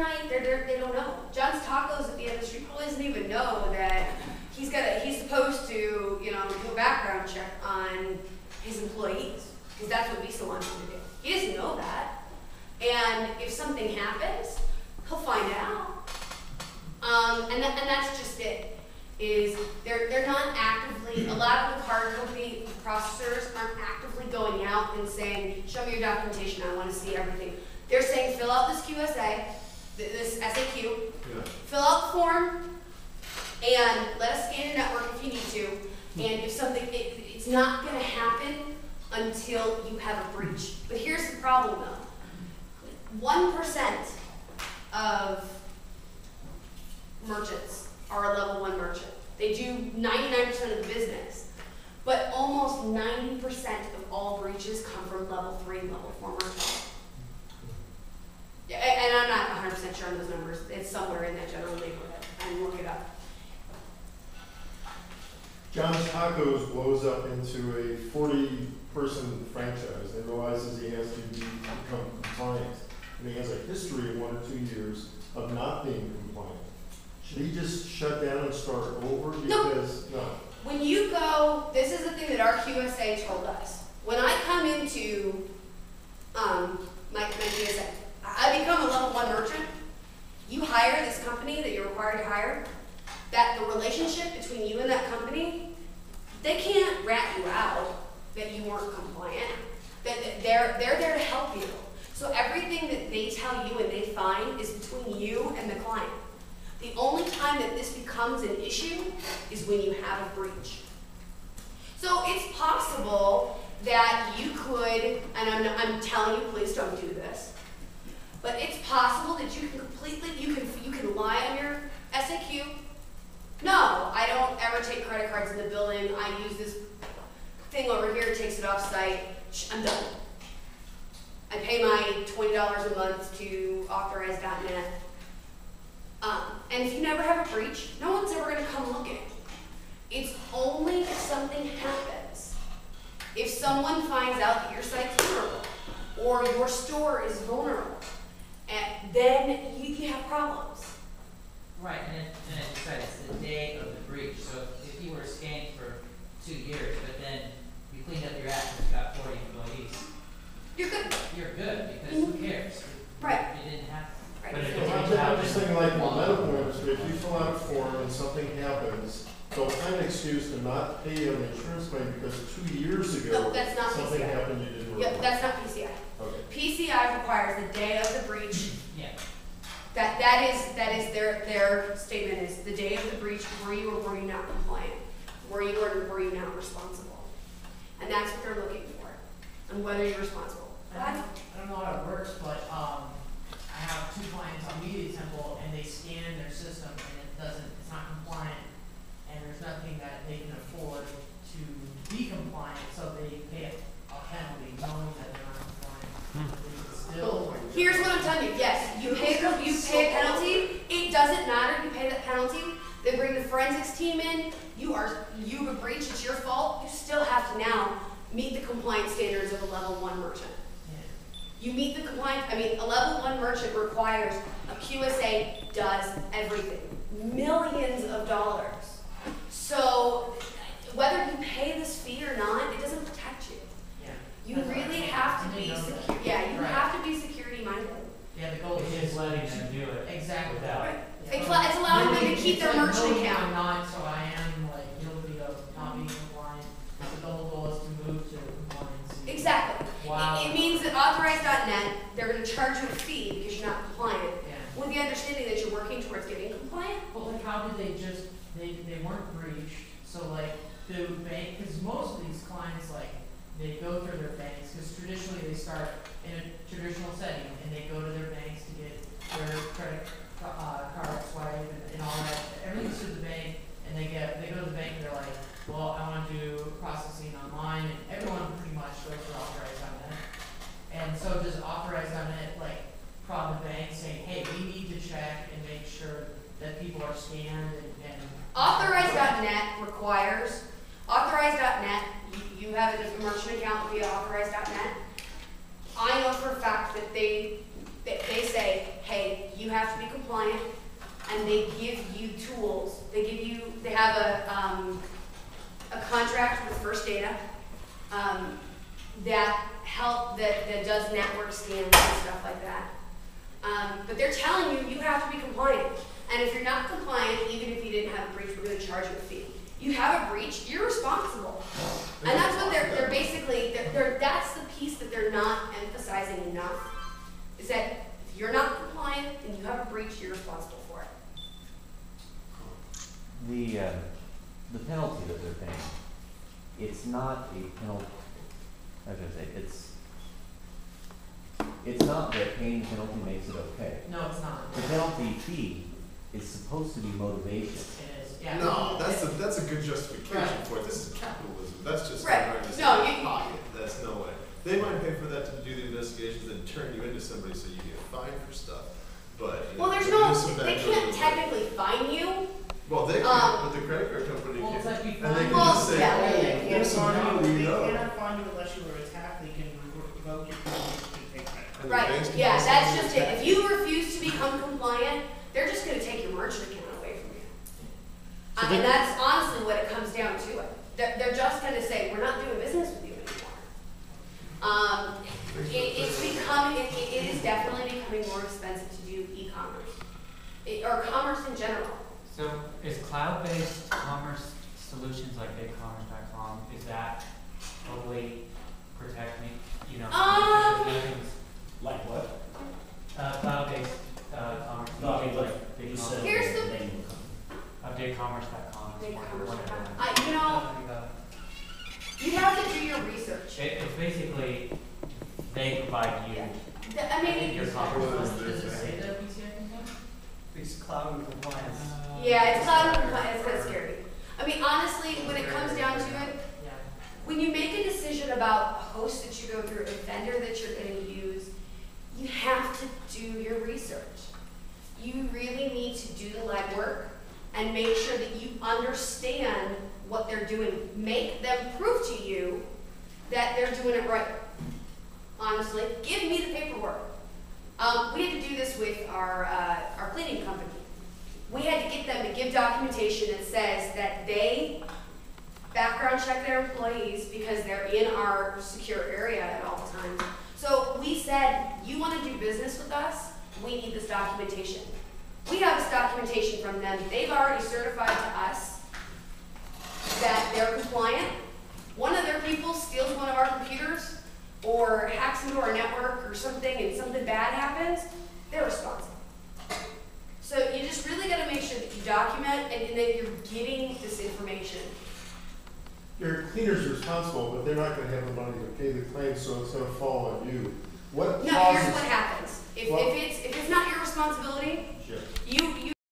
naive. They don't know. John's Tacos at the end of the street probably doesn't even know that he's supposed to, you know, do a background check on his employees, because that's what Visa wants him to do. He doesn't know that. And if something happens, he'll find out. And that's just it. Is they're not actively, a lot of the card company processors aren't actively going out and saying, show me your documentation, I want to see everything. They're saying, fill out this QSA, this SAQ, yeah. Fill out the form, and let us scan your network if you need to. And if something, it's not going to happen until you have a breach. But here's the problem though. 1% of merchants are a level 1 merchant. They do 99% of the business, but almost 90% of all breaches come from level 3 and level 4 merchants. Yeah, and I'm not 100% sure on those numbers. It's somewhere in that general neighborhood. I can look it up. John's Tacos blows up into a 40-person franchise and realizes he has to become compliant. And he has a history of 1 or 2 years of not being compliant. Should he just shut down and start over? Because, no. When you go, this is the thing that our QSA told us. When I come into my QSA, I become a level 1 merchant. You hire this company that you're required to hire, that the relationship between you and that company, they can't rat you out that you weren't compliant. That they're there to help you. So everything that they tell you and they find is between you and the client. The only time that this becomes an issue is when you have a breach. So it's possible that you could, and I'm telling you, please don't do this, but it's possible that you can completely, you can lie on your SAQ. No, I don't ever take credit cards in the building. I use this thing over here, it takes it off site. I'm done. I pay my $20 a month to authorize.net. And if you never have a breach, no one's ever going to come looking. It's only if something happens. If someone finds out that your site's vulnerable or your store is vulnerable, then you have problems. Right, and as you said, it's the day of the breach. So if you were scanned for 2 years, but then you cleaned up your app and got 40 employees, you're good. You're good because who cares? Right. It didn't happen. Right. I'm just thinking like in the medical industry, if you fill out a form and something happens, they'll find an excuse to not pay you an insurance claim because 2 years ago No, that's not something PCI. happened you didn't Yep, report. that's not PCI. Okay. PCI requires the day of the breach. Yeah. That is their statement is the day of the breach, were you or were you not compliant? Were you or were you not responsible? And that's what they're looking for, and whether you're responsible. I don't know how it works, but I have 2 clients on Media Temple, and they scan their system, and it's not compliant, and there's nothing that they can afford to be compliant, so they pay a penalty knowing that they're not compliant. Still. Here's what I'm telling you. Yes, you pay a penalty. It doesn't matter. You pay that penalty. They bring the forensics team in. You have a breach. It's your fault. You still have to now meet the compliance standards of a level 1 merchant. You meet the compliance, a level 1 merchant requires a QSA does everything. Millions of dollars. So whether you pay this fee or not, it doesn't protect you. Yeah. You really have to be secure. Yeah, you have to be security minded. Yeah, the goal is letting them do it. Exactly. Without. Right. Yeah. It's allowing them to keep their merchant account. account. I'm not, so I am guilty of not being compliant. But the whole goal is to move to compliance. Exactly. Wow. It means that authorize.net, they're going to charge you a fee because you're not compliant, Yeah. with the understanding that you're working towards getting compliant. But like, how did they just, they weren't breached, so like, the bank, because most of these clients, like, they go through their banks, because traditionally they start in a traditional setting, and they go to their banks to get their credit card swipe and all that, everything's through the bank, and they go to the bank and they're like, well, I want to do processing online, and everyone pretty much goes through authorize.net. And so does authorize.net like prod the bank saying, hey, we need to check and make sure that people are scanned and Authorize.net requires, authorize.net, you have a merchant account via authorize.net. I know for a fact that they say, hey, you have to be compliant, and they give you tools. They have a contract with First Data, that does network scans and stuff like that. But they're telling you, you have to be compliant. And if you're not compliant, even if you didn't have a breach, we're gonna charge you a fee. You have a breach, you're responsible. And that's what they're basically, that's the piece that they're not emphasizing enough, is that if you're not compliant and you have a breach, you're responsible for it. The penalty that they're paying, it's not a penalty, how should I say, it's not that paying the penalty makes it okay. No, it's not. The penalty fee is supposed to be motivation. It is, yeah. No, that's a good justification Right. for it. This is capitalism. That's just Right. trying to No, save you- pocket. That's no way. They might pay for that to do the investigations and turn you into somebody so you get fined for stuff. But you Well, know, there's you no, do some they bad can't drugs. technically fine you. Well, they can, but the credit card company Well, can. it's like you And they find- can Well, just say, yeah, oh, They can't there's some find people you, you they know. cannot find you unless you were attacked, they can revoke your privilege to take credit. And the Right, banks can yeah, just that's say just you're it. If you refuse to become compliant, they're just gonna take your merchant account away from you. I mean, that's honestly what it comes down to it. They're just gonna say, we're not doing business with you anymore. It's becoming, it is definitely becoming more expensive to do e-commerce. Or commerce in general. So is cloud-based commerce solutions like BigCommerce.com, is that totally protect me, you know? because nothing's- Like what? Cloud-based, commerce, No, I mean, like You BigCommerce, said Here's the- name of the company. BigCommerce.com. is BigCommerce.com. You know, you have to do your research. It's basically, they provide you, I mean, your commerce. Does it say that PCI compliant? It's cloud and compliance. yeah, it's cloud compliant, it's kind of scary. I mean, honestly, when it comes down to it, Yeah. when you make a decision about a host that you go through, a vendor that you're going to use, you have to do your research. You really need to do the legwork and make sure that you understand what they're doing. Make them prove to you that they're doing it right. Honestly, give me the paperwork. We had to do this with our cleaning company. We had to get them to give documentation that says that they background check their employees because they're in our secure area at all times. So we said, you want to do business with us? We need this documentation. We have this documentation from them. They've already certified to us that they're compliant. One of their people steals one of our computers or hacks into our network or something and something bad happens, they're responsible. So you just really got to make sure that you document and that you're getting this information. Your cleaner's responsible, but they're not gonna have the money to pay the claim, so it's gonna fall on you. What No, here's causes? what happens. If Well- it's